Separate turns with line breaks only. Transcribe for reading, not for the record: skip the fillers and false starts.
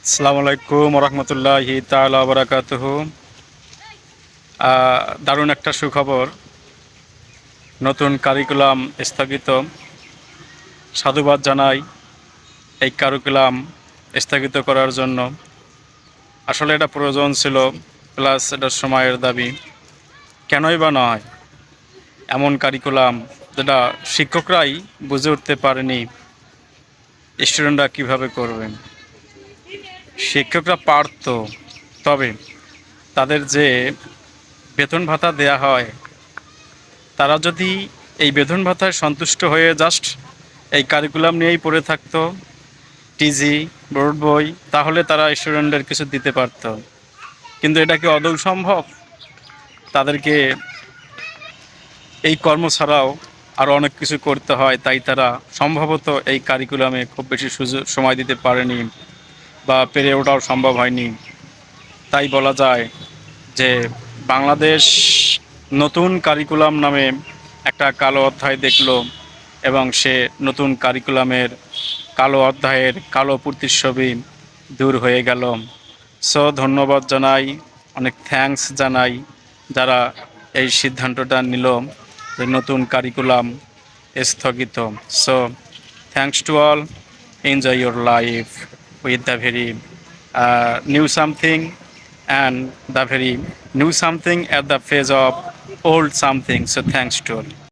আসসালামু আলাইকুম রহমতুল্লাহি তাআলা ওয়া বারাকাতুহু। দারুণ একটা সুখবর, নতুন কারিকুলাম স্থগিত। সাধুবাদ জানাই এই কারিকুলাম স্থগিত করার জন্য। আসলে এটা প্রয়োজন ছিল, প্লাস এটা সময়ের দাবি। কেনই বা নয়, এমন কারিকুলাম যেটা শিক্ষকরাই বুঝে উঠতে পারেনি স্টুডেন্টরা কীভাবে করবেন। শিক্ষকরা পারত, তবে তাদের যে বেতন ভাতা দেয়া হয়, তারা যদি এই বেতন ভাতায় সন্তুষ্ট হয়ে জাস্ট এই কারিকুলাম নিয়েই পড়ে থাকতো, টিজি বোর্ড বই, তাহলে তারা স্টুডেন্টদের কিছু দিতে পারত। কিন্তু এটা কি আদৌ সম্ভব? তাদেরকে এই কর্ম ছাড়াও আরও অনেক কিছু করতে হয়, তাই তারা সম্ভবত এই কারিকুলামে খুব বেশি সময় দিতে পারেনি বা পেরে ওঠাও সম্ভব হয়নি। তাই বলা যায় যে বাংলাদেশ নতুন কারিকুলাম নামে একটা কালো অধ্যায় দেখল, এবং সে নতুন কারিকুলামের কালো অধ্যায়ের কালো প্রতিচ্ছবি দূর হয়ে গেল। সো ধন্যবাদ জানাই, অনেক থ্যাঙ্কস জানাই যারা এই সিদ্ধান্তটা নিল যে নতুন কারিকুলাম স্থগিত। So thanks to all, enjoy your life with the very new something, and the very new something at the phase of old something. So thanks to all.